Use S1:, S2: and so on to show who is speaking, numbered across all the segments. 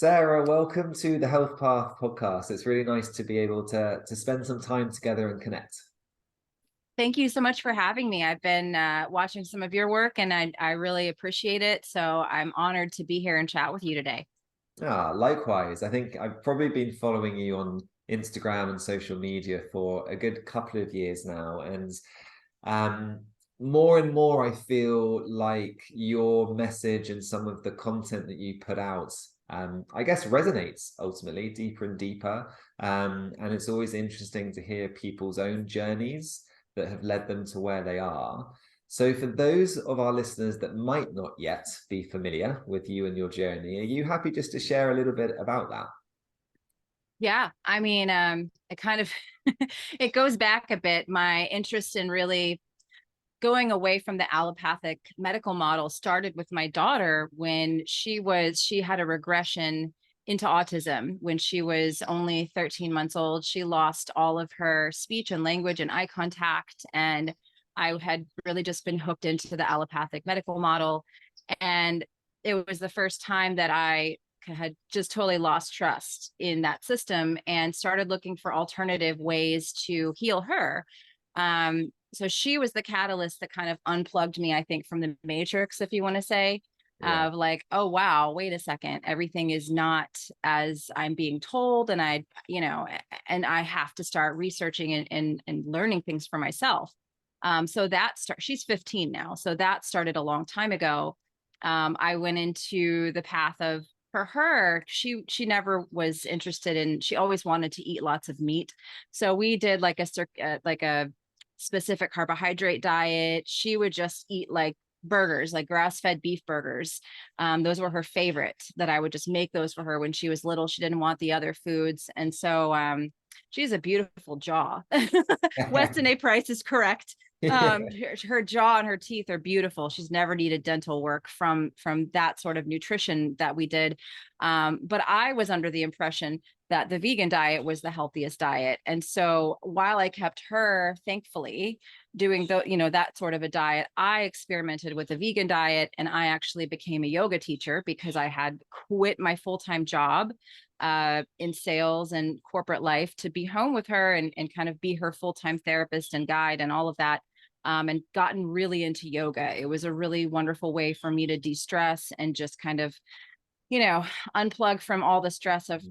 S1: Sarah, welcome to the Healthpath podcast. It's really nice to be able to spend some time together and connect.
S2: Thank you so much for having me. I've been watching some of your work and I really appreciate it. So I'm honored to be here and chat with you today.
S1: Likewise. I think I've probably been following you on Instagram and social media for a good couple of years now, and um, more and more I feel like your message and some of the content that you put out, I guess, resonates ultimately deeper and deeper. And it's always interesting to hear people's own journeys that have led them to where they are. So, for those of our listeners that might not yet be familiar with you and your journey, are you happy just to share a little bit about that?
S2: Yeah, I mean, it kind of it goes back a bit. My interest in really going away from the allopathic medical model started with my daughter when she had a regression into autism when she was only 13 months old. She lost all of her speech and language and eye contact, and I had really just been hooked into the allopathic medical model. And it was the first time that I had just totally lost trust in that system and started looking for alternative ways to heal her. So she was the catalyst that kind of unplugged me, I think, from the matrix, if you want to say,
S1: Yeah.
S2: of like, oh, wow, wait a second, everything is not as I'm being told. And and I have to start researching and learning things for myself. So she's 15 now. So that started a long time ago. I went into the path of, for her, she never was interested in, she always wanted to eat lots of meat. So we did like a specific carbohydrate diet. She would just eat like burgers, like grass-fed beef burgers. Those were her favorite, that I would just make those for her when she was little. She didn't want the other foods. And so she has a beautiful jaw. Weston A. Price is correct. Her jaw and her teeth are beautiful. She's never needed dental work from that sort of nutrition that we did. But I was under the impression that the vegan diet was the healthiest diet. And so while I kept her, thankfully, doing that sort of a diet, I experimented with a vegan diet, and I actually became a yoga teacher because I had quit my full-time job in sales and corporate life to be home with her and kind of be her full-time therapist and guide and all of that. And gotten really into yoga. It was a really wonderful way for me to de-stress and just kind of, unplug from all the stress of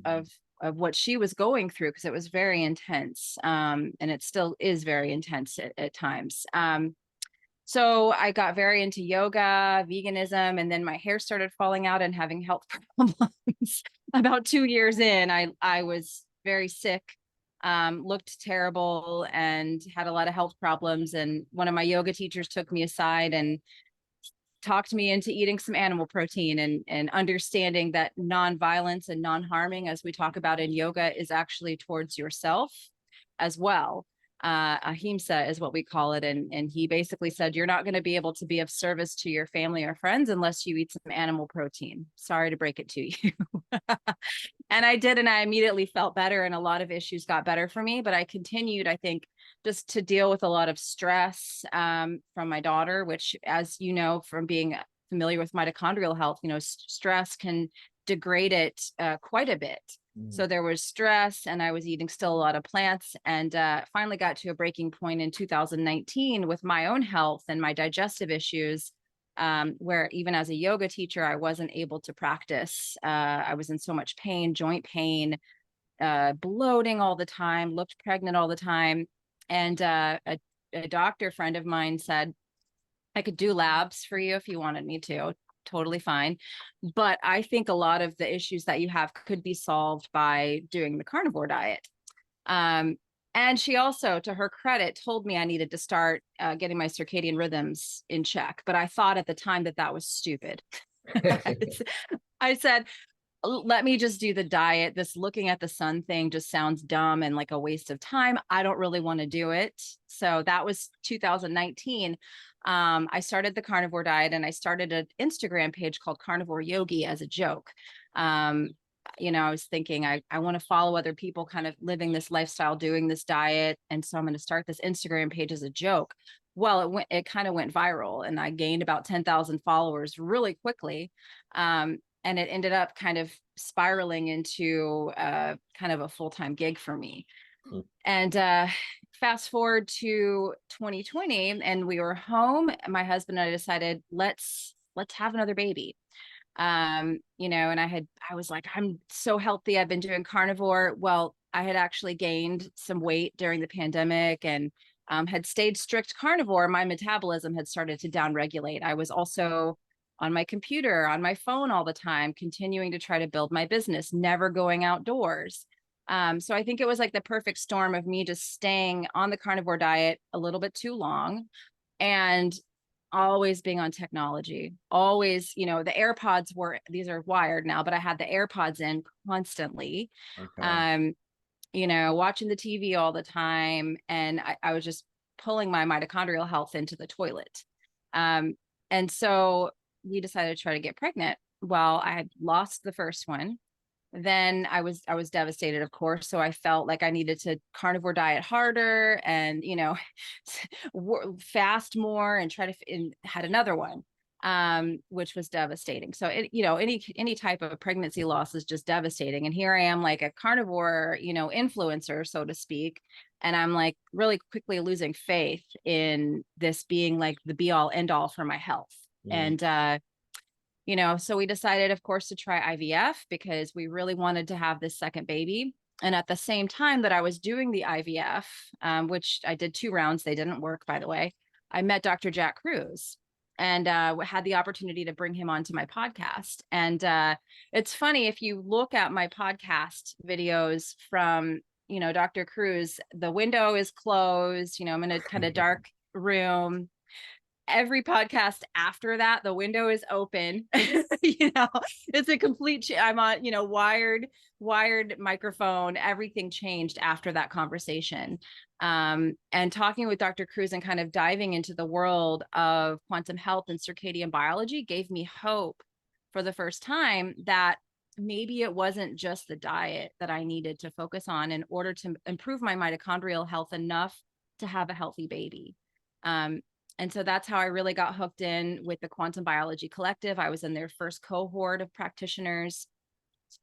S2: what she was going through, because it was very intense. And it still is very intense at times. So I got very into yoga, veganism, and then my hair started falling out and having health problems. About 2 years in, I was very sick, looked terrible, and had a lot of health problems. And one of my yoga teachers took me aside and talked me into eating some animal protein and understanding that non-violence and non-harming, as we talk about in yoga, is actually towards yourself as well. Ahimsa is what we call it. And he basically said, you're not going to be able to be of service to your family or friends unless you eat some animal protein. Sorry to break it to you. And I did, and I immediately felt better, and a lot of issues got better for me. But I continued, I think, just to deal with a lot of stress from my daughter, which, as you know, from being familiar with mitochondrial health, stress can degrade it quite a bit. So there was stress, and I was eating still a lot of plants, and finally got to a breaking point in 2019 with my own health and my digestive issues, where even as a yoga teacher, I wasn't able to practice. I was in so much pain, joint pain, bloating all the time, looked pregnant all the time. And a doctor friend of mine said, I could do labs for you if you wanted me to. Totally fine. But I think a lot of the issues that you have could be solved by doing the carnivore diet. And she also, to her credit, told me I needed to start getting my circadian rhythms in check. But I thought at the time that was stupid. I said, let me just do the diet. This looking at the sun thing just sounds dumb and like a waste of time. I don't really want to do it. So that was 2019. I started the carnivore diet, and I started an Instagram page called Carnivore Yogi as a joke. I was thinking I want to follow other people kind of living this lifestyle, doing this diet. And so I'm going to start this Instagram page as a joke. Well, it kind of went viral, and I gained about 10,000 followers really quickly. And it ended up kind of spiraling into kind of a full-time gig for me.
S1: Hmm.
S2: And fast forward to 2020, and we were home. My husband and I decided, let's have another baby. You know, and I was like, I'm so healthy. I've been doing carnivore. Well, I had actually gained some weight during the pandemic and had stayed strict carnivore. My metabolism had started to downregulate. I was also on my computer, on my phone all the time, continuing to try to build my business, never going outdoors. So I think it was like the perfect storm of me just staying on the carnivore diet a little bit too long and always being on technology, always, you know, the AirPods these are wired now, but I had the AirPods in constantly,
S1: Okay.
S2: you know, watching the TV all the time. And I was just pulling my mitochondrial health into the toilet. And so we decided to try to get pregnant. Well, I had lost the first one. Then I was devastated, of course. So I felt like I needed to carnivore diet harder and, you know, fast more and try to, and had another one, which was devastating. So you know, any type of pregnancy loss is just devastating. And here I am, like a carnivore, you know, influencer, so to speak. And I'm like really quickly losing faith in this being like the be all end all for my health.
S1: Mm.
S2: And you know, so we decided, of course, to try IVF because we really wanted to have this second baby. And at the same time that I was doing the IVF, which I did 2 rounds, they didn't work, by the way, I met Dr. Jack Cruz and had the opportunity to bring him onto my podcast. And it's funny, if you look at my podcast videos from, you know, Dr. Cruz, the window is closed, you know, I'm in a kind of dark room. Every podcast after that, the window is open. You know, it's a complete I'm on, you know, wired microphone. Everything changed after that conversation. And talking with Dr. Cruz and kind of diving into the world of quantum health and circadian biology gave me hope for the first time that maybe it wasn't just the diet that I needed to focus on in order to improve my mitochondrial health enough to have a healthy baby. And so that's how I really got hooked in with the Quantum Biology Collective. I was in their first cohort of practitioners,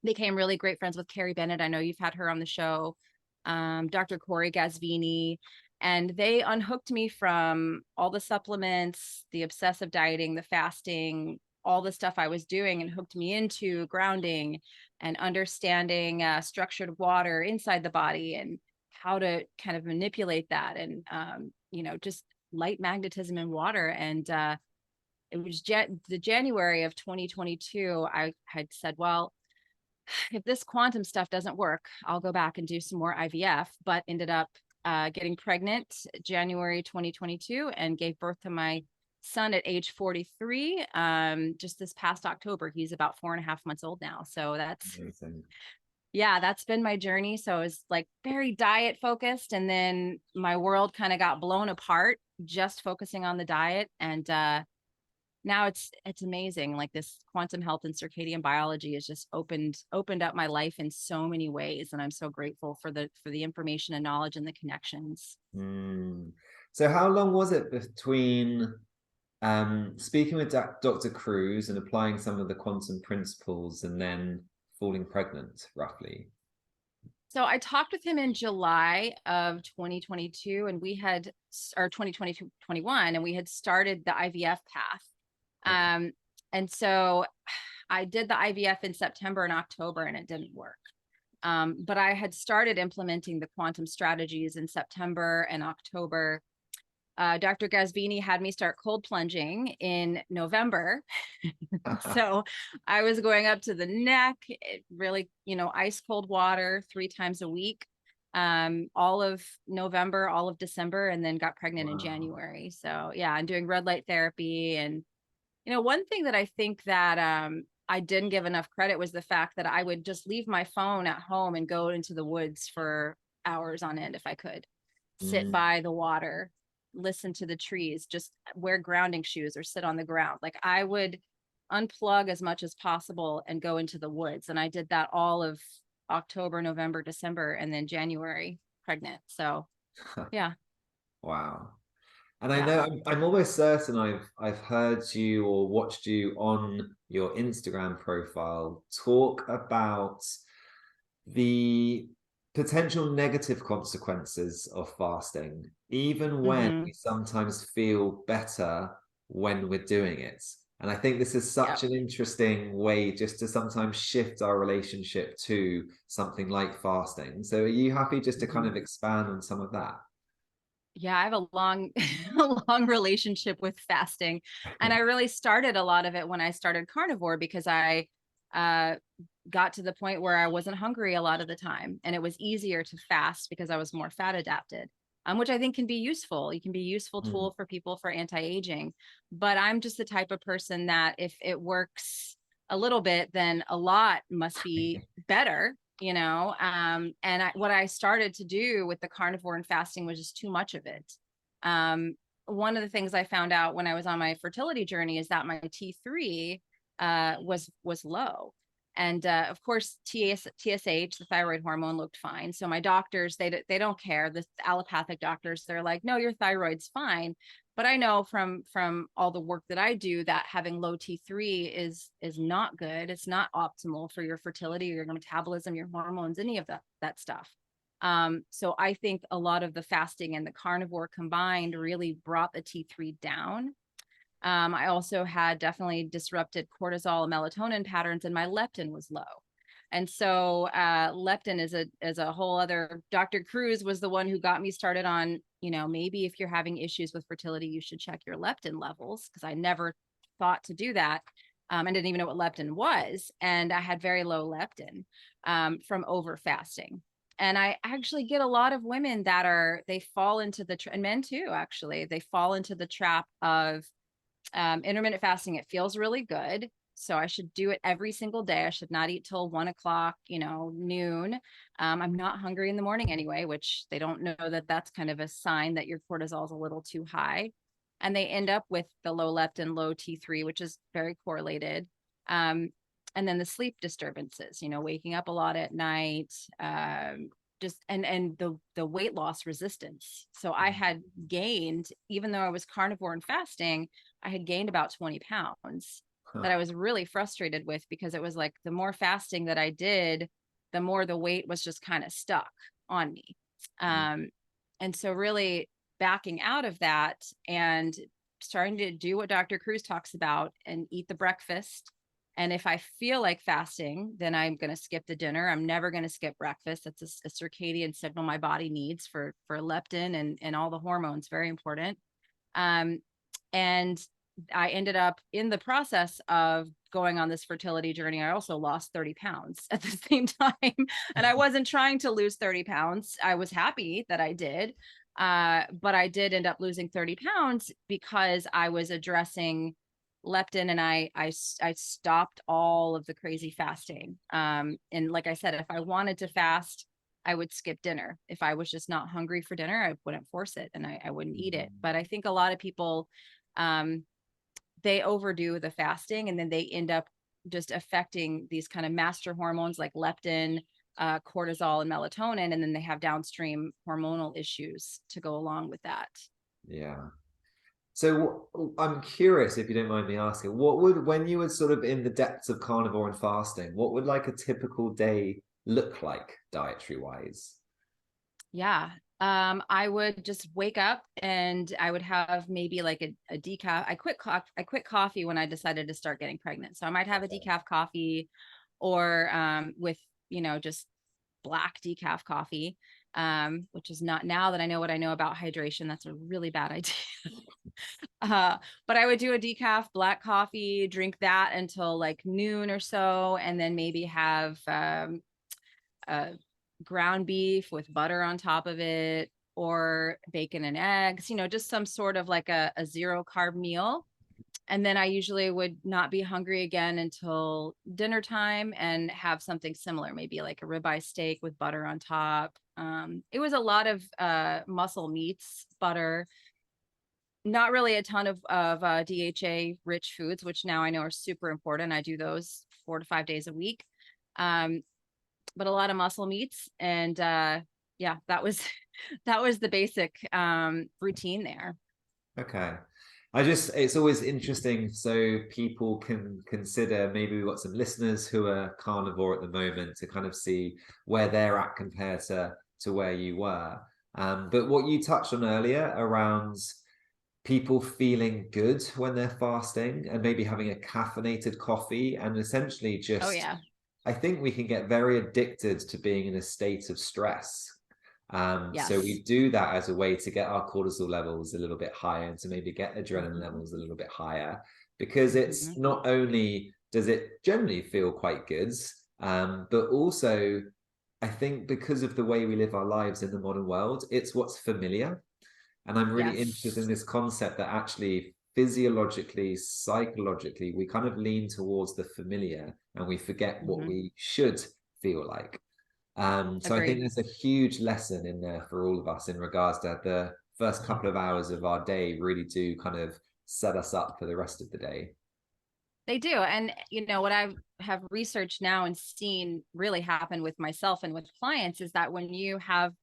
S2: became really great friends with Carrie Bennett. I know you've had her on the show, Dr. Corey Gasvini, and they unhooked me from all the supplements, the obsessive dieting, the fasting, all the stuff I was doing, and hooked me into grounding and understanding structured water inside the body and how to kind of manipulate that. And, you know, just light magnetism in water. And it was the January of 2022, I had said, well, if this quantum stuff doesn't work, I'll go back and do some more IVF, but ended up getting pregnant January 2022 and gave birth to my son at age 43. Just this past October, he's about 4.5 months old now. So that's
S1: Amazing.
S2: Yeah, that's been my journey. So it was like very diet focused. And then my world kind of got blown apart just focusing on the diet. And now it's amazing. Like this quantum health and circadian biology has just opened up my life in so many ways. And I'm so grateful for the information and knowledge and the connections.
S1: Mm. So how long was it between speaking with Dr. Cruz and applying some of the quantum principles and then falling pregnant, roughly?
S2: So I talked with him in July of 2022 and or 2021, and we had started the IVF path.
S1: Okay.
S2: And so I did the IVF in September and October and it didn't work. But I had started implementing the quantum strategies in September and October. Dr. Gasvini had me start cold plunging in November. So I was going up to the neck, really, you know, ice cold water 3 times a week, all of November, all of December, and then got pregnant in January. So yeah, I'm doing red light therapy. And, you know, one thing that I think that I didn't give enough credit was the fact that I would just leave my phone at home and go into the woods for hours on end if I could, sit by the water, listen to the trees, just wear grounding shoes or sit on the ground. Like I would unplug as much as possible and go into the woods. And I did that all of October, November, December, and then January pregnant. So yeah.
S1: Wow. And I
S2: Yeah.
S1: know I'm almost certain I've heard you or watched you on your Instagram profile talk about the potential negative consequences of fasting, even when
S2: Hmm.
S1: we sometimes feel better when we're doing it. And I think this is
S2: Yep.
S1: such an interesting way just to sometimes shift our relationship to something like fasting. So are you happy just to kind
S2: Mhm.
S1: of expand on some of that?
S2: Yeah, I have a long, a long relationship with fasting. And I really started a lot of it when I started carnivore because I uh, got to the point where I wasn't hungry a lot of the time. And it was easier to fast because I was more fat adapted, which I think can be useful. It can be a useful
S1: Hmm.
S2: tool for people for anti-aging. But I'm just the type of person that if it works a little bit, then a lot must be better, you know. What I started to do with the carnivore and fasting was just too much of it. um, One of the things I found out when I was on my fertility journey is that my T3 was low. And of course, TSH, the thyroid hormone, looked fine. So my doctors, they don't care. The allopathic doctors, they're like, no, your thyroid's fine. But I know from all the work that I do that having low T3 is not good. It's not optimal for your fertility, your metabolism, your hormones, any of that stuff. So I think a lot of the fasting and the carnivore combined really brought the T3 down. I also had definitely disrupted cortisol and melatonin patterns, and my leptin was low. And so leptin is a whole other. Dr. Cruz was the one who got me started on, maybe if you're having issues with fertility, you should check your leptin levels, because I never thought to do that. I didn't even know what leptin was, and I had very low leptin from over fasting. And I actually get a lot of women that they fall into and men too, actually, they fall into the trap of intermittent fasting. It feels really good. So I should do it every single day. I should not eat till 1 o'clock, noon. I'm not hungry in the morning anyway, which they don't know that that's kind of a sign that your cortisol is a little too high. And they end up with the low leptin, low T3, which is very correlated. And then the sleep disturbances, waking up a lot at night, just and the weight loss resistance. So I had gained, even though I was carnivore and fasting, I had gained about 20 pounds that I
S1: Huh.
S2: was really frustrated with, because it was like the more fasting that I did, the more the weight was just kind of stuck on me. Um, and so really backing out of that and starting to do what Dr. Cruz talks about and eat the breakfast. And if I feel like fasting, then I'm going to skip the dinner. I'm never going to skip breakfast. That's a circadian signal my body needs for leptin and all the hormones. Very important. Um, and I ended up, in the process of going on this fertility journey, I also lost 30 pounds at the same time. And I wasn't trying to lose 30 pounds. I was happy that I did. But I did end up losing 30 pounds because I was addressing leptin, and I stopped all of the crazy fasting. And like I said, if I wanted to fast, I would skip dinner. If I was just not hungry for dinner, I wouldn't force it, and I wouldn't eat it. But I think a lot of people, um, they overdo the fasting, and then they end up just affecting these kind of master hormones like leptin, cortisol, and melatonin. And then they have downstream hormonal issues to go along with that.
S1: Yeah. So I'm curious, if you don't mind me asking, what would, when you were sort of in the depths of carnivore and fasting, what would like a typical day look like dietary wise?
S2: Yeah. I would just wake up and I would have maybe like a decaf. I quit coffee when I decided to start getting pregnant. So I might have a
S1: Okay.
S2: decaf coffee, or with, just black decaf coffee, which is not, now that I know what I know about hydration, that's a really bad idea. uh, but I would do a decaf black coffee, drink that until like noon or so, and then maybe have uh, ground beef with butter on top of it, or bacon and eggs, just some sort of like a zero carb meal. And then I usually would not be hungry again until dinner time and have something similar, maybe like a ribeye steak with butter on top. It was a lot of muscle meats, butter, not really a ton of DHA rich foods, which now I know are super important. I do those 4 to 5 days a week. Um, but a lot of muscle meats, and yeah, that was that was the basic routine there.
S1: Okay. It's always interesting so people can consider, maybe we've got some listeners who are carnivore at the moment, to kind of see where they're at compared to where you were. But what you touched on earlier around people feeling good when they're fasting and maybe having a caffeinated coffee and essentially
S2: Oh
S1: just,
S2: yeah.
S1: I think we can get very addicted to being in a state of stress. So
S2: Yes.
S1: we do that as a way to get our cortisol levels a little bit higher and to maybe get adrenaline
S2: Mhm.
S1: levels a little bit higher, because it's
S2: Mhm.
S1: not only does it generally feel quite good, but also I think because of the way we live our lives in the modern world, it's what's familiar. And I'm really interested in
S2: Yes.
S1: this concept that actually physiologically, psychologically, we kind of lean towards the familiar and we forget what
S2: Mhm.
S1: we should feel like. So I think
S2: Agreed.
S1: there's a huge lesson in there for all of us in regards to the first couple of hours of our day really do kind of set us up for the rest of the day.
S2: They do. And what I have researched now and seen really happen with myself and with clients is that when you have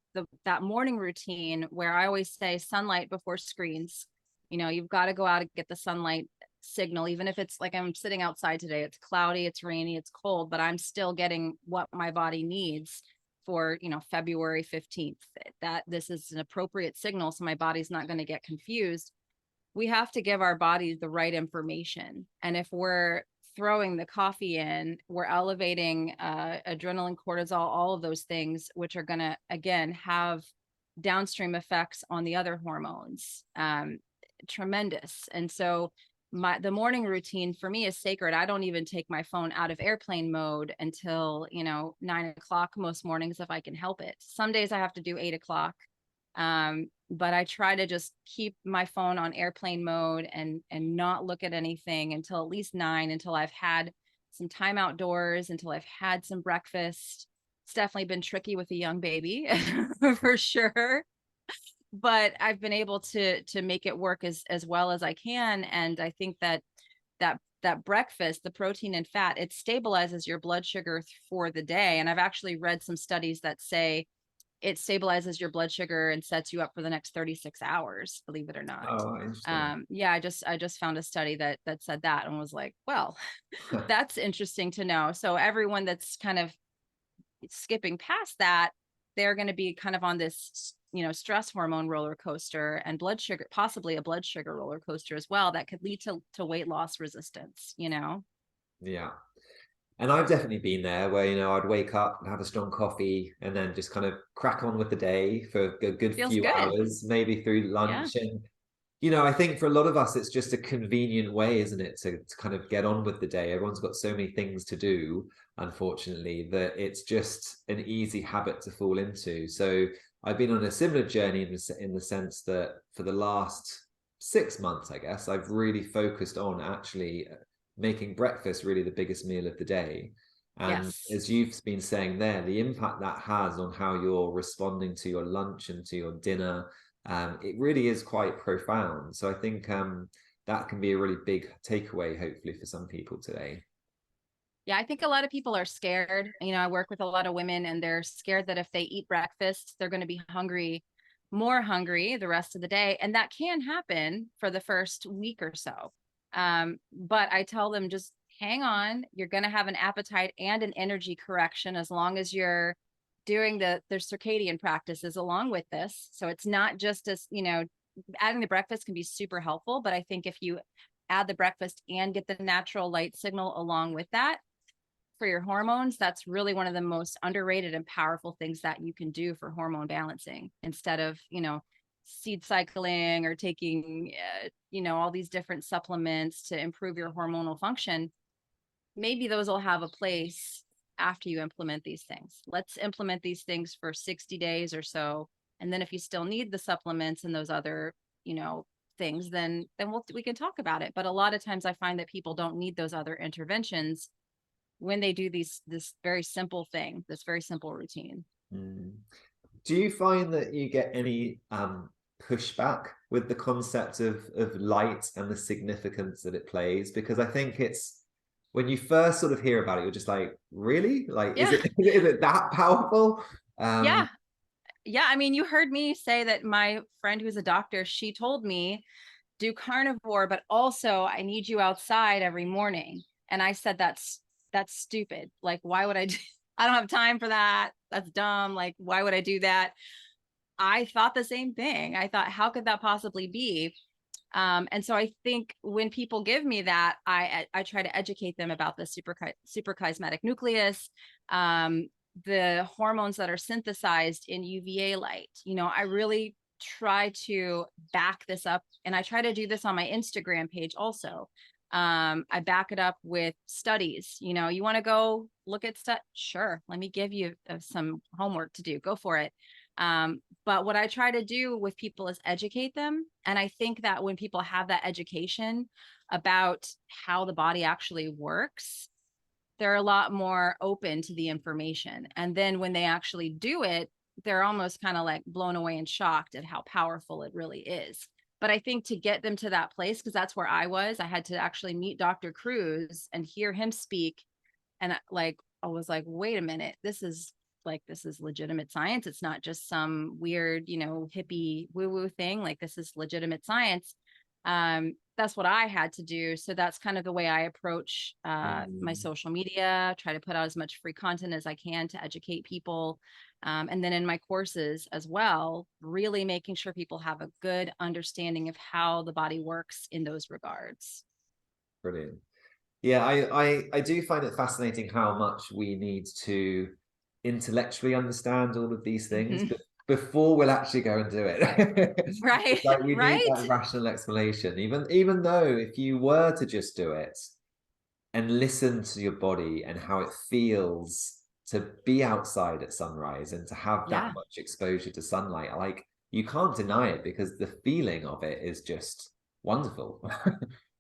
S2: that morning routine, where I always say sunlight before screens, you've got to go out and get the sunlight signal, even if it's like I'm sitting outside today, it's cloudy, it's rainy, it's cold, but I'm still getting what my body needs for, February 15th, that this is an appropriate signal. So my body's not going to get confused. We have to give our bodies the right information. And if we're throwing the coffee in, we're elevating adrenaline, cortisol, all of those things, which are going to, again, have downstream effects on the other hormones. Tremendous. And so the morning routine for me is sacred. I don't even take my phone out of airplane mode until 9 o'clock most mornings if I can help it. Some days I have to do 8 o'clock, but I try to just keep my phone on airplane mode and not look at anything until at least 9, until I've had some time outdoors, until I've had some breakfast. It's definitely been tricky with a young baby for sure, but I've been able to make it work as well as I can. And I think that breakfast, the protein and fat, it stabilizes your blood sugar for the day. And I've actually read some studies that say it stabilizes your blood sugar and sets you up for the next 36 hours, believe it or not.
S1: Oh, interesting.
S2: Yeah, I just found a study that said that and was like, well, that's interesting to know. So everyone that's kind of skipping past that, they're going to be kind of on this, stress hormone roller coaster and blood sugar, possibly a blood sugar roller coaster as well, that could lead to weight loss resistance.
S1: Yeah. And I've definitely been there where, I'd wake up and have a strong coffee and then just kind of crack on with the day for a good
S2: Feels
S1: few
S2: good.
S1: hours, maybe through
S2: Yeah.
S1: lunch. And, I think for a lot of us, it's just a convenient way, isn't it, to kind of get on with the day. Everyone's got so many things to do, unfortunately, that it's just an easy habit to fall into. So I've been on a similar journey in the sense that for the last 6 months, I guess, I've really focused on actually making breakfast really the biggest meal of the day. And
S2: Yes.
S1: as you've been saying there, the impact that has on how you're responding to your lunch and to your dinner, it really is quite profound. So I think that can be a really big takeaway, hopefully, for some people today.
S2: Yeah, I think a lot of people are scared. I work with a lot of women and they're scared that if they eat breakfast, they're going to be more hungry the rest of the day. And that can happen for the first week or so. But I tell them, just hang on. You're going to have an appetite and an energy correction as long as you're doing the circadian practices along with this. So it's not just adding the breakfast can be super helpful, but I think if you add the breakfast and get the natural light signal along with that, for your hormones, that's really one of the most underrated and powerful things that you can do for hormone balancing, instead of, seed cycling or taking, all these different supplements to improve your hormonal function. Maybe those will have a place after you implement these things. Let's implement these things for 60 days or so. And then if you still need the supplements and those other, things, then we can talk about it. But a lot of times I find that people don't need those other interventions when they do this very simple thing, this very simple routine.
S1: Mm. Do you find that you get any pushback with the concept of light and the significance that it plays? Because I think it's when you first sort of hear about it, you're just like, really? Like, is
S2: Yeah.
S1: it is it that powerful?
S2: Yeah. Yeah. I mean, you heard me say that my friend who's a doctor, she told me do carnivore, but also I need you outside every morning. And I said, that's stupid. Like, why would I do, I don't have time for that. That's dumb. Like, why would I do that? I thought the same thing. I thought, how could that possibly be? And so I think when people give me that, I try to educate them about the suprachiasmatic nucleus, the hormones that are synthesized in UVA light. You know, I really try to back this up, and I try to do this on my Instagram page also. I back it up with studies. You know, you want to go look at stuff? Sure, let me give you some homework to do. Go for it. But what I try to do with people is educate them. And I think that when people have that education about how the body actually works, they're a lot more open to the information. And then when they actually do it, they're almost kind of like blown away and shocked at how powerful it really is. But I think to get them to that place, because that's where I was, I had to actually meet Dr. Cruz and hear him speak. And I was like, wait a minute, this is legitimate science. It's not just some weird, you know, hippie woo-woo thing. Like, this is legitimate science. That's what I had to do. So that's kind of the way I approach my social media, try to put out as much free content as I can to educate people. And then in my courses as well, really making sure people have a good understanding of how the body works in those regards.
S1: Brilliant. Yeah, I do find it fascinating how much we need to intellectually understand all of these things, but before we'll actually go and do it.
S2: Right.
S1: It's like we need
S2: Right.
S1: that rational explanation. Even though if you were to just do it and listen to your body and how it feels to be outside at sunrise and to have that
S2: Yeah,
S1: much exposure to sunlight, like, you can't deny it because the feeling of it is just wonderful.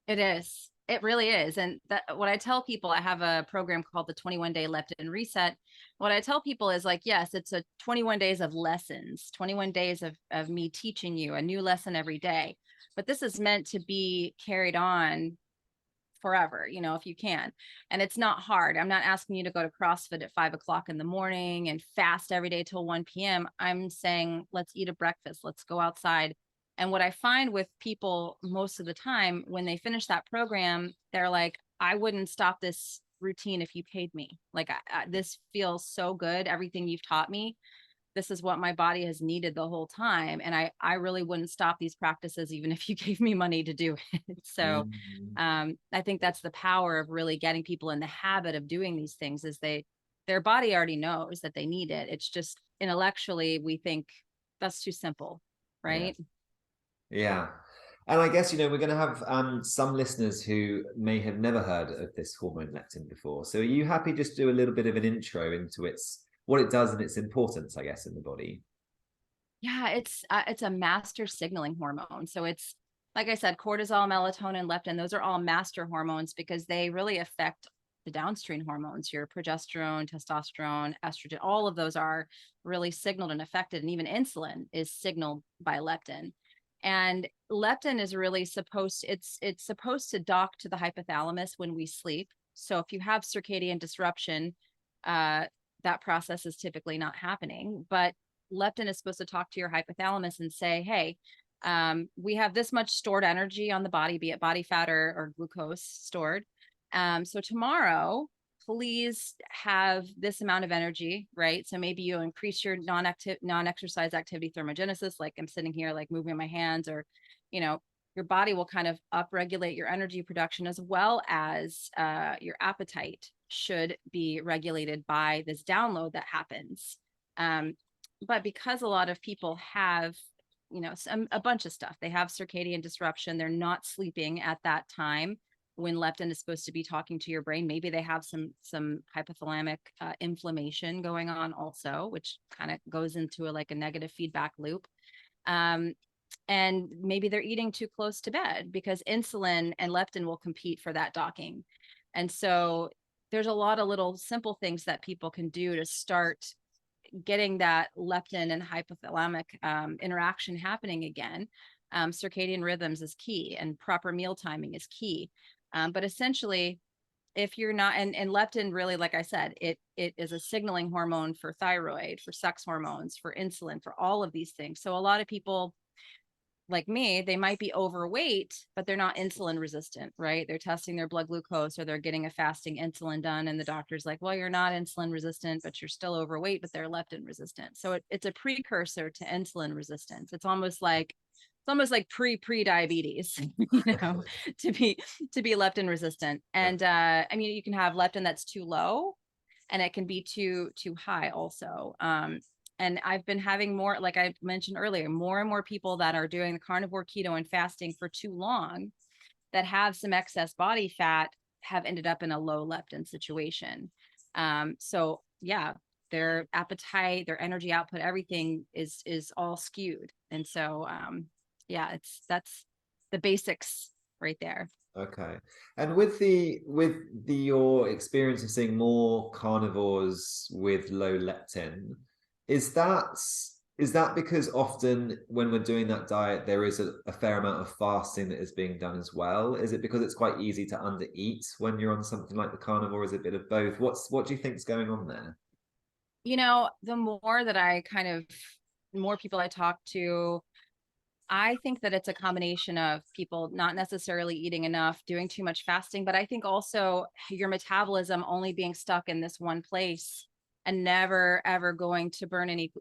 S2: it is. It really is. And that, what I tell people, I have a program called the 21-day Leptin Reset. What I tell people is like, yes, it's a 21 days of lessons, 21 days of me teaching you a new lesson every day. But this is meant to be carried on forever, you know, if you can. And it's not hard. I'm not asking you to go to CrossFit at 5 o'clock in the morning and fast every day till 1 p.m. I'm saying, let's eat a breakfast. Let's go outside. And what I find with people most of the time, when they finish that program, they're like, I wouldn't stop this routine if you paid me. Like, this feels so good. Everything you've taught me, this is what my body has needed the whole time. And I really wouldn't stop these practices, even if you gave me money to do it. So
S1: Mm.
S2: I think that's the power of really getting people in the habit of doing these things, is their body already knows that they need it. It's just intellectually, we think that's too simple,
S1: Yeah.
S2: right?
S1: Yeah. And I guess, we're going to have some listeners who may have never heard of this hormone leptin before. So are you happy just to do a little bit of an intro into what it does and its importance, I guess, in the body?
S2: Yeah, it's a master signaling hormone. So it's, like I said, cortisol, melatonin, leptin, those are all master hormones because they really affect the downstream hormones, your progesterone, testosterone, estrogen, all of those are really signaled and affected. And even insulin is signaled by leptin. And leptin is really it's supposed to dock to the hypothalamus when we sleep. So if you have circadian disruption, that process is typically not happening. But leptin is supposed to talk to your hypothalamus and say, hey, we have this much stored energy on the body, be it body fat or glucose stored. So tomorrow, please have this amount of energy, right? So maybe you increase your non-exercise activity thermogenesis, like I'm sitting here, like moving my hands, or, your body will kind of upregulate your energy production, as well as your appetite should be regulated by this download that happens. But because a lot of people have, a bunch of stuff, they have circadian disruption, they're not sleeping at that time when leptin is supposed to be talking to your brain. Maybe they have some hypothalamic inflammation going on also, which kind of goes into a negative feedback loop. And maybe they're eating too close to bed, because insulin and leptin will compete for that docking. And so there's a lot of little simple things that people can do to start getting that leptin and hypothalamic interaction happening again. Circadian rhythms is key, and proper meal timing is key. But essentially, if you're not, and leptin really, like I said, it is a signaling hormone for thyroid, for sex hormones, for insulin, for all of these things. So a lot of people like me, they might be overweight, but they're not insulin resistant, right? They're testing their blood glucose or they're getting a fasting insulin done. And the doctor's like, well, you're not insulin resistant, but you're still overweight, but they're leptin resistant. So it's a precursor to insulin resistance. It's almost like pre-diabetes, to be leptin resistant. And I mean, you can have leptin that's too low and it can be too high also. And I've been having more, like I mentioned earlier, more and more people that are doing the carnivore, keto, and fasting for too long that have some excess body fat have ended up in a low leptin situation. So yeah, their appetite, their energy output, everything is all skewed. And so yeah, that's the basics right there.
S1: Okay. And with your experience of seeing more carnivores with low leptin, is that because often when we're doing that diet, there is a fair amount of fasting that is being done as well? Is it because it's quite easy to undereat when you're on something like the carnivore? Is it a bit of both? What do you think is going on there?
S2: The more that more people I talk to, I think that it's a combination of people not necessarily eating enough, doing too much fasting, but I think also your metabolism only being stuck in this one place and never ever going to burn any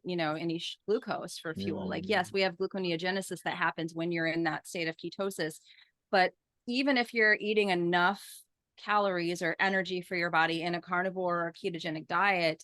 S2: glucose for fuel. Like, yes, we have gluconeogenesis that happens when you're in that state of ketosis, but even if you're eating enough calories or energy for your body in a carnivore or ketogenic diet,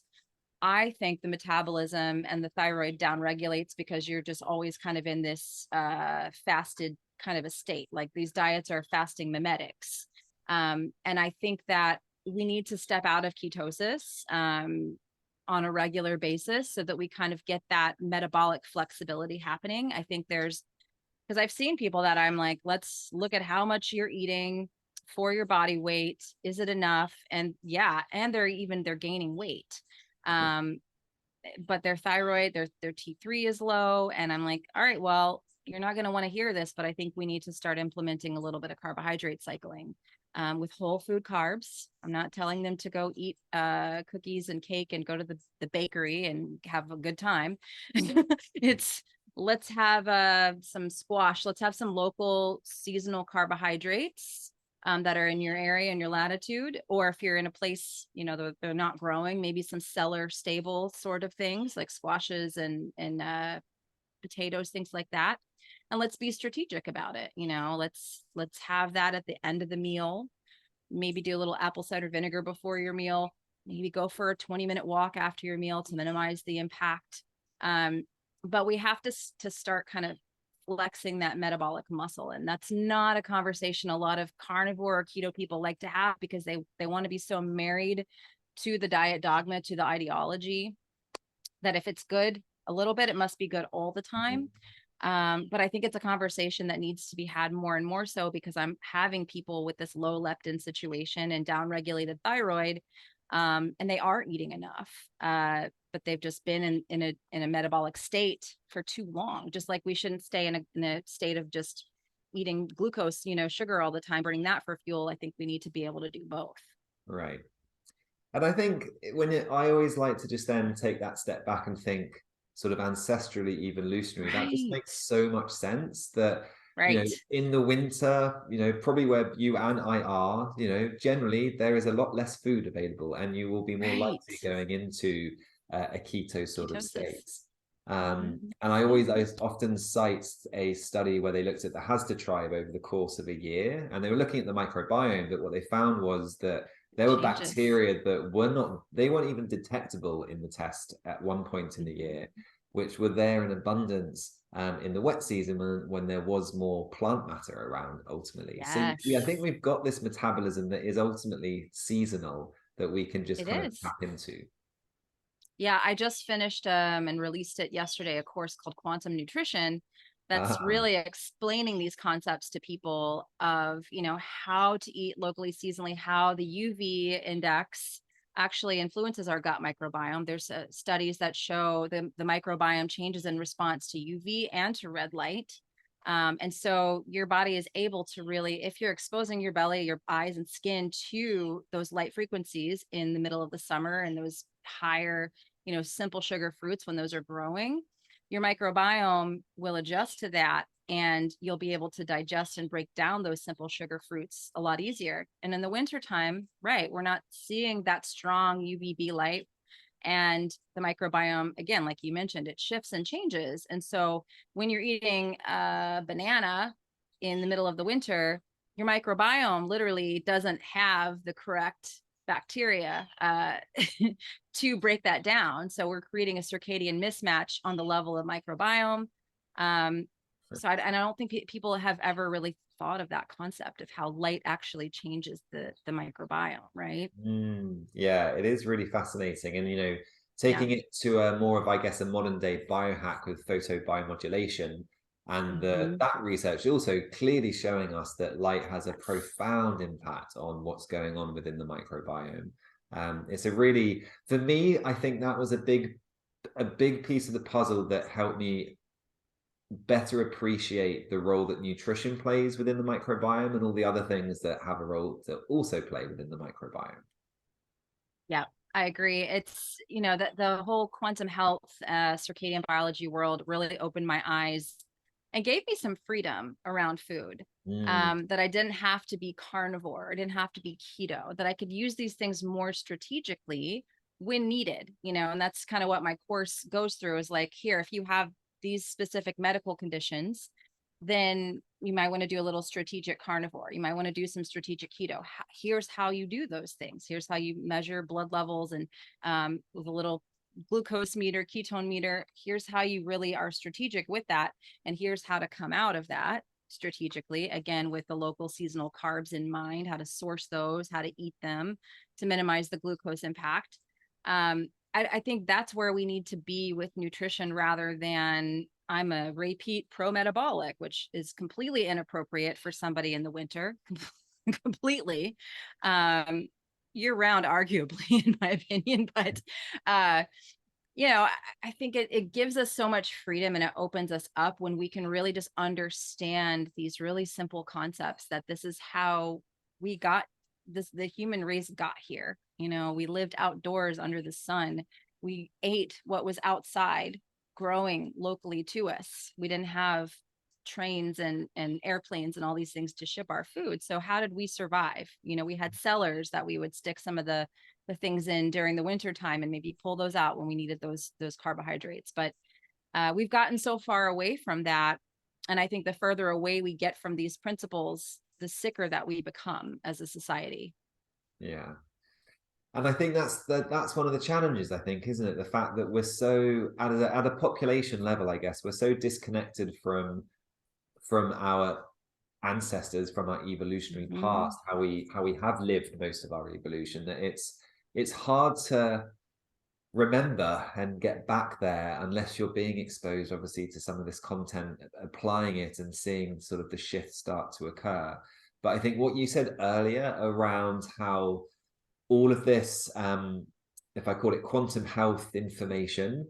S2: I think the metabolism and the thyroid down regulates because you're just always kind of in this fasted kind of a state. Like these diets are fasting mimetics. And I think that we need to step out of ketosis on a regular basis so that we kind of get that metabolic flexibility happening. I think because I've seen people that I'm like, let's look at how much you're eating for your body weight. Is it enough? And yeah, and they're gaining weight. But their thyroid, their T3 is low. And I'm like, all right, well, you're not going to want to hear this, but I think we need to start implementing a little bit of carbohydrate cycling with whole food carbs. I'm not telling them to go eat cookies and cake and go to the bakery and have a good time. Let's have some squash. Let's have some local seasonal carbohydrates that are in your area and your latitude, or if you're in a place, they're not growing, maybe some cellar stable sort of things like squashes and potatoes, things like that. And let's be strategic about it. Let's have that at the end of the meal. Maybe do a little apple cider vinegar before your meal. Maybe go for a 20-minute walk after your meal to minimize the impact. But we have to start kind of flexing that metabolic muscle. And that's not a conversation a lot of carnivore or keto people like to have because they want to be so married to the diet dogma, to the ideology, that if it's good a little bit, it must be good all the time. But I think it's a conversation that needs to be had more and more so because I'm having people with this low leptin situation and downregulated thyroid, and they are eating enough. But they've just been in a metabolic state for too long. Just like we shouldn't stay in a state of just eating glucose, sugar all the time, burning that for fuel. I think we need to be able to do both.
S1: Right. And I think I always like to just then take that step back and think sort of ancestrally evolutionary. That just makes so much sense that in the winter, probably where you and I are, generally there is a lot less food available and you will be more likely going into a keto sort of state. And I often cite a study where they looked at the Hasda tribe over the course of a year, and they were looking at the microbiome, but what they found was that there were bacteria that weren't even detectable in the test at one point in the year, which were there in abundance in the wet season when there was more plant matter around ultimately.
S2: Yes.
S1: So I think we've got this metabolism that is ultimately seasonal that we can just kind of tap into.
S2: Yeah, I just finished and released it yesterday, a course called Quantum Nutrition that's really explaining these concepts to people of, how to eat locally, seasonally, how the UV index actually influences our gut microbiome. There's studies that show the microbiome changes in response to UV and to red light. And so your body is able to really, if you're exposing your belly, your eyes and skin to those light frequencies in the middle of the summer and those higher, simple sugar fruits when those are growing, your microbiome will adjust to that and you'll be able to digest and break down those simple sugar fruits a lot easier. And in the wintertime, right, we're not seeing that strong UVB light. And the microbiome, again, like you mentioned, it shifts and changes. And so when you're eating a banana in the middle of the winter, your microbiome literally doesn't have the correct bacteria to break that down. So we're creating a circadian mismatch on the level of microbiome. And I don't think people have ever really thought of that concept of how light actually changes the microbiome, right?
S1: Yeah, it is really fascinating. And,
S2: Yeah.
S1: taking it to a more of, I guess, a modern day biohack with photobiomodulation and that research also clearly showing us that light has a profound impact on what's going on within the microbiome. It's a really, for me, I think that was a big piece of the puzzle that helped me better appreciate the role that nutrition plays within the microbiome and all the other things that have a role to also play within the microbiome.
S2: Yeah, I agree. It's, that the whole quantum health, circadian biology world really opened my eyes and gave me some freedom around food. That I didn't have to be carnivore, I didn't have to be keto, that I could use these things more strategically when needed, and that's kind of what my course goes through is like, here, if you have these specific medical conditions, then you might want to do a little strategic carnivore. You might want to do some strategic keto. Here's how you do those things. Here's how you measure blood levels and with a little glucose meter, ketone meter. Here's how you really are strategic with that. And here's how to come out of that strategically, again, with the local seasonal carbs in mind, how to source those, how to eat them to minimize the glucose impact. I think that's where we need to be with nutrition rather than I'm a repeat pro metabolic, which is completely inappropriate for somebody in the winter, completely. Year round, arguably, in my opinion. But, I think it gives us so much freedom and it opens us up when we can really just understand these really simple concepts that this is how we got this, the human race got here. We lived outdoors under the sun. We ate what was outside growing locally to us. We didn't have trains and airplanes and all these things to ship our food. So how did we survive? We had cellars that we would stick some of the things in during the winter time and maybe pull those out when we needed those carbohydrates. But we've gotten so far away from that. And I think the further away we get from these principles, the sicker that we become as a society.
S1: Yeah. And I think that's one of the challenges, I think, isn't it? The fact that we're so at a population level, I guess, we're so disconnected from our ancestors, from our evolutionary past, how we have lived most of our evolution, that it's hard to remember and get back there unless you're being exposed, obviously, to some of this content, applying it and seeing sort of the shift start to occur. But I think what you said earlier around how all of this, if I call it quantum health information,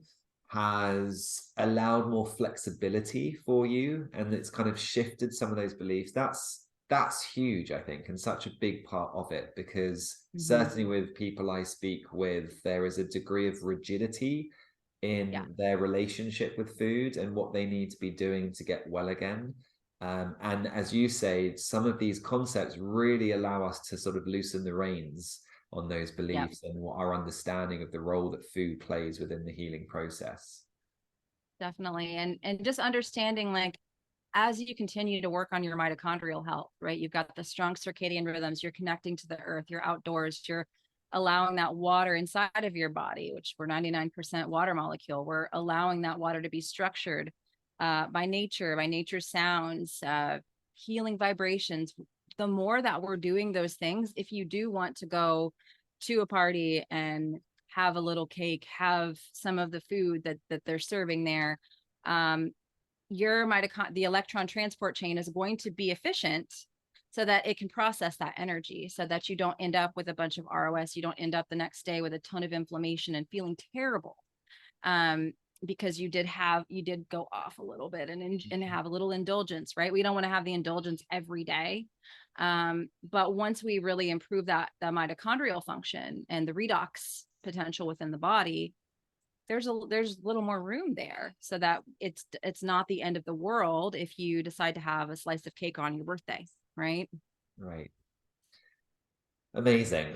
S1: has allowed more flexibility for you, and it's kind of shifted some of those beliefs. That's huge, I think, and such a big part of it, because certainly with people I speak with, there is a degree of rigidity in their relationship with food and what they need to be doing to get well again. And as you say, some of these concepts really allow us to sort of loosen the reins on those beliefs and what our understanding of the role that food plays within the healing process.
S2: Definitely. And just understanding, like, as you continue to work on your mitochondrial health, right? You've got the strong circadian rhythms, you're connecting to the earth, you're outdoors, you're allowing that water inside of your body, which we're 99% water molecule. We're allowing that water to be structured by nature sounds, healing vibrations. The more that we're doing those things, if you do want to go to a party and have a little cake, have some of the food that they're serving there, the electron transport chain is going to be efficient so that it can process that energy, so that you don't end up with a bunch of ROS. You don't end up the next day with a ton of inflammation and feeling terrible. Because you did go off a little bit and have a little indulgence, right? We don't want to have the indulgence every day. But once we really improve the mitochondrial function and the redox potential within the body, there's a little more room there, so that it's not the end of the world if you decide to have a slice of cake on your birthday, right?
S1: Right. Amazing.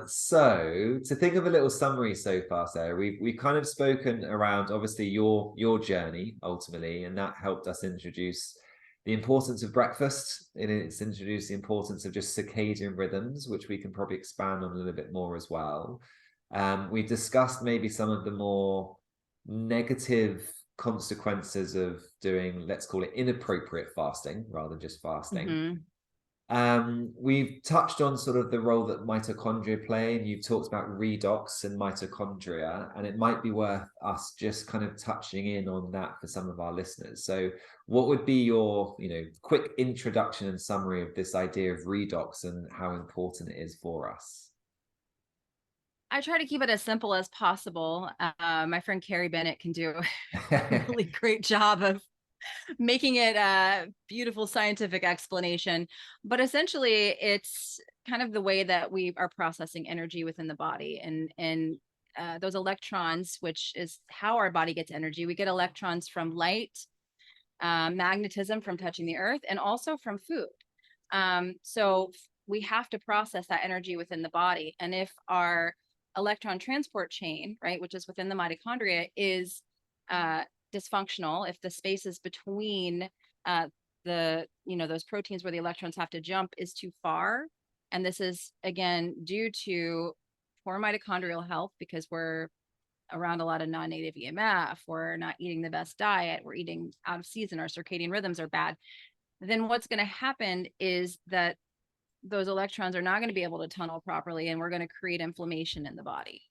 S1: So to think of a little summary so far, Sarah, we've kind of spoken around obviously your journey ultimately, and that helped us introduce the importance of breakfast. And it's introduced the importance of just circadian rhythms, which we can probably expand on a little bit more as well. We discussed maybe some of the more negative consequences of doing, let's call it inappropriate fasting rather than just fasting. We've touched on sort of the role that mitochondria play, and you've talked about redox and mitochondria, and it might be worth us just kind of touching in on that for some of our listeners. So what would be your, quick introduction and summary of this idea of redox and how important it is for us?
S2: I try to keep it as simple as possible. My friend Carrie Bennett can do a really great job of making it a beautiful scientific explanation. But essentially, it's kind of the way that we are processing energy within the body, and those electrons, which is how our body gets energy. We get electrons from light, magnetism from touching the earth, and also from food. So we have to process that energy within the body. And if our electron transport chain, right, which is within the mitochondria, is dysfunctional, if the spaces between those proteins where the electrons have to jump is too far, and this is again due to poor mitochondrial health because we're around a lot of non-native EMF, we're not eating the best diet, we're eating out of season, our circadian rhythms are bad, then what's going to happen is that those electrons are not going to be able to tunnel properly, and we're going to create inflammation in the body.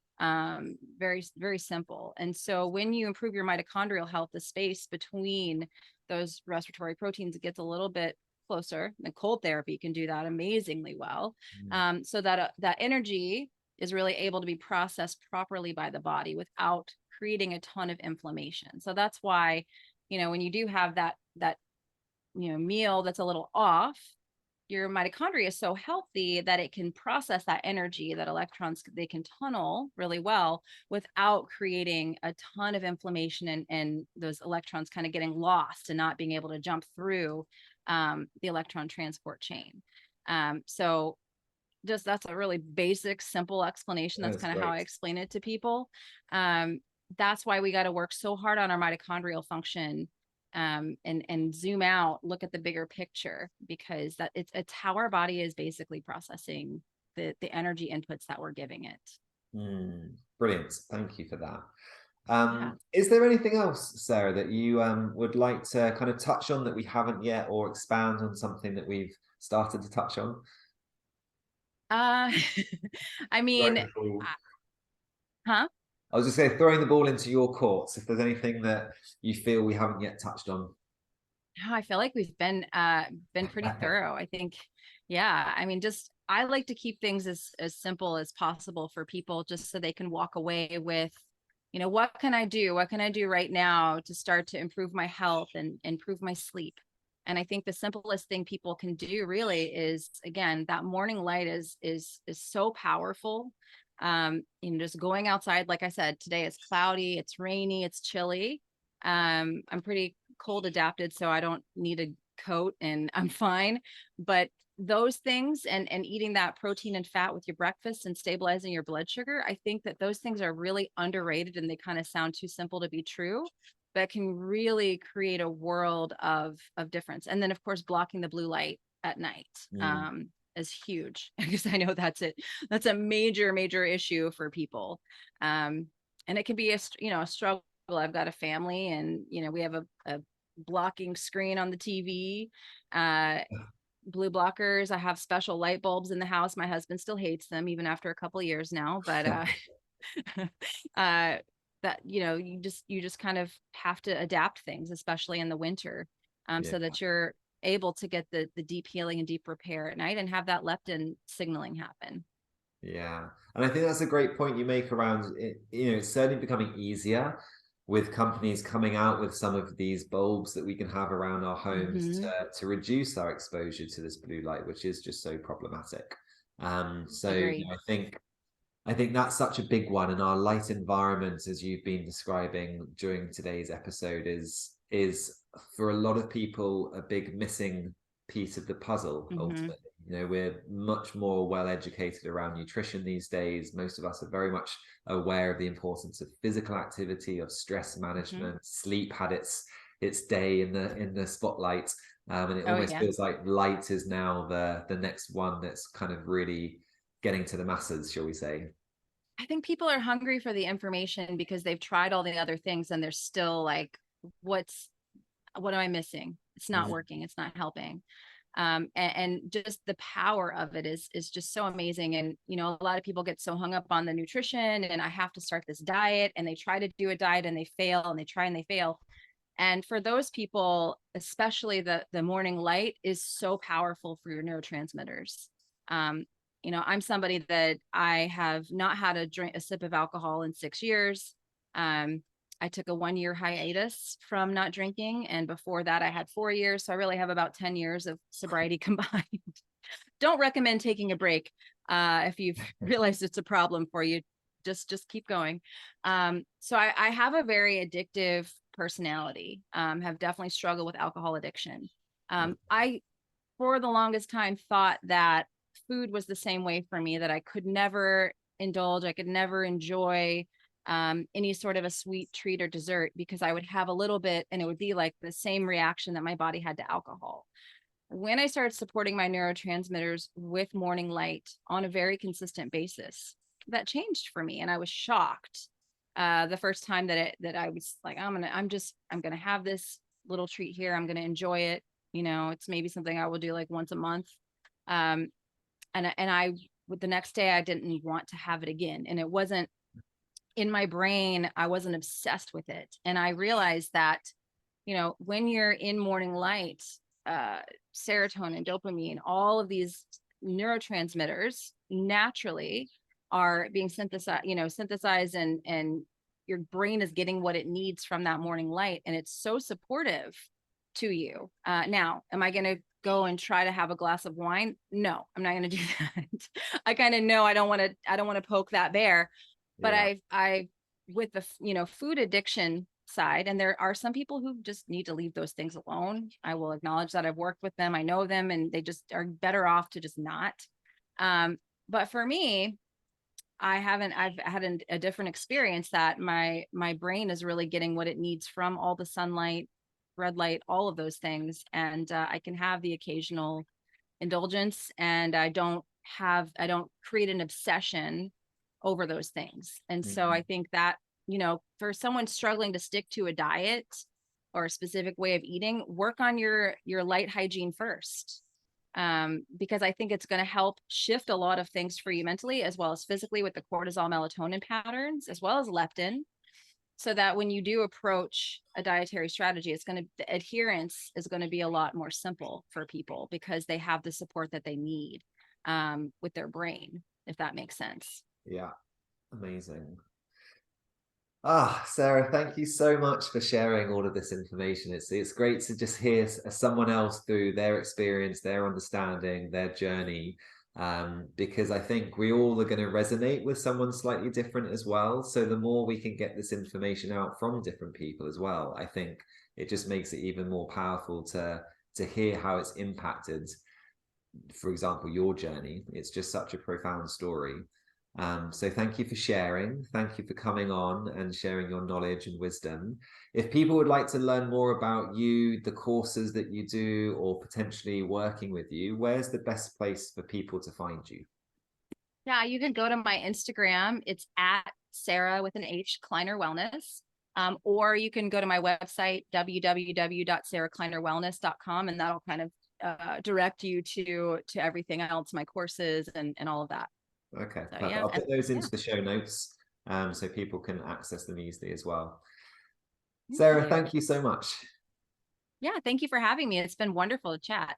S2: Very, very simple. And so when you improve your mitochondrial health, the space between those respiratory proteins gets a little bit closer. And cold therapy can do that amazingly well. So that that energy is really able to be processed properly by the body without creating a ton of inflammation. So that's why, when you do have that meal that's a little off, your mitochondria is so healthy that it can process that energy, that electrons, they can tunnel really well without creating a ton of inflammation and those electrons kind of getting lost and not being able to jump through the electron transport chain. So just that's a really basic, simple explanation. That's kind of how I explain it to people. That's why we got to work so hard on our mitochondrial function, and zoom out, look at the bigger picture, because that it's how our body is basically processing the energy inputs that we're giving it.
S1: Brilliant. Thank you for that. Is there anything else, Sarah, that you would like to kind of touch on that we haven't yet, or expand on something that we've started to touch on?
S2: I mean, huh?
S1: I was just saying, throwing the ball into your courts, if there's anything that you feel we haven't yet touched on.
S2: I feel like we've been pretty thorough. I think, yeah. I mean, just I like to keep things as simple as possible for people, just so they can walk away with, what can I do? What can I do right now to start to improve my health and improve my sleep? And I think the simplest thing people can do really is, again, that morning light is so powerful. Just going outside, like I said, today it's cloudy, it's rainy, it's chilly. I'm pretty cold adapted, so I don't need a coat and I'm fine. But those things and eating that protein and fat with your breakfast and stabilizing your blood sugar, I think that those things are really underrated, and they kind of sound too simple to be true, but can really create a world of difference. And then of course, blocking the blue light at night. Is huge, because I know that's a major issue for people. And it can be a struggle. I've got a family, and we have a blocking screen on the TV, blue blockers. I have special light bulbs in the house. My husband still hates them even after a couple of years now, but that you just kind of have to adapt things, especially in the winter, so that you're able to get the deep healing and deep repair at night and have that leptin signaling happen.
S1: Yeah. And I think that's a great point you make around it. It's certainly becoming easier with companies coming out with some of these bulbs that we can have around our homes to reduce our exposure to this blue light, which is just so problematic. So I think I think that's such a big one, and our light environment, as you've been describing during today's episode, is for a lot of people a big missing piece of the puzzle. Ultimately, you know, we're much more well educated around nutrition these days. Most of us are very much aware of the importance of physical activity, of stress management. Sleep had its day in the spotlight, and it almost feels like light is now the next one that's kind of really getting to the masses, shall we say.
S2: I think people are hungry for the information because they've tried all the other things and they're still like, what am I missing? It's not working. It's not helping. And just the power of it is just so amazing. And, you know, a lot of people get so hung up on the nutrition and I have to start this diet, and they try to do a diet and they fail, and they try and they fail. And for those people, especially the morning light is so powerful for your neurotransmitters. You know, I'm somebody that I have not had a sip of alcohol in 6 years. I took a 1-year hiatus from not drinking. And before that, I had 4 years. So I really have about 10 years of sobriety combined. Don't recommend taking a break. If you've realized it's a problem for you, just keep going. So I have a very addictive personality, have definitely struggled with alcohol addiction. I, for the longest time, thought that food was the same way for me, that I could never indulge, I could never enjoy any sort of a sweet treat or dessert, because I would have a little bit and it would be like the same reaction that my body had to alcohol. When I started supporting my neurotransmitters with morning light on a very consistent basis, that changed for me. And I was shocked the first time that I was like, I'm gonna have this little treat here. I'm gonna enjoy it. You know, it's maybe something I will do like once a month. And with the next day, I didn't want to have it again. And it wasn't in my brain. I wasn't obsessed with it. And I realized that, you know, when you're in morning light, serotonin, dopamine, all of these neurotransmitters naturally are being synthesized, and your brain is getting what it needs from that morning light. And it's so supportive to you. Now, am I going to go and try to have a glass of wine? No, I'm not going to do that. I kind of know I don't want to poke that bear, but I with the, you know, food addiction side, and there are some people who just need to leave those things alone. I will acknowledge that. I've worked with them. I know them, and they just are better off to just not. But for me, I've had a different experience, that my brain is really getting what it needs from all the sunlight, red light, all of those things. And I can have the occasional indulgence, and I don't create an obsession over those things. And so I think that, you know, for someone struggling to stick to a diet or a specific way of eating, work on your light hygiene first. Because I think it's going to help shift a lot of things for you mentally as well as physically, with the cortisol, melatonin patterns, as well as leptin, so that when you do approach a dietary strategy, the adherence is going to be a lot more simple for people, because they have the support that they need with their brain, if that makes sense.
S1: Yeah, amazing. Sarah, thank you so much for sharing all of this information. It's great to just hear someone else through their experience, their understanding, their journey, because I think we all are going to resonate with someone slightly different as well. So the more we can get this information out from different people as well, I think it just makes it even more powerful to hear how it's impacted, for example, your journey. It's just such a profound story. So thank you for sharing. Thank you for coming on and sharing your knowledge and wisdom. If people would like to learn more about you, the courses that you do, or potentially working with you, where's the best place for people to find you?
S2: Yeah, you can go to my Instagram. It's at Sarah with an H, Kleiner Wellness. Or you can go to my website, www.sarahkleinerwellness.com, and that'll kind of direct you to everything else, my courses and all of that.
S1: Okay, so, yeah. I'll put those into the show notes so people can access them easily as well. Sarah, thank you so much.
S2: Yeah, thank you for having me. It's been wonderful to chat.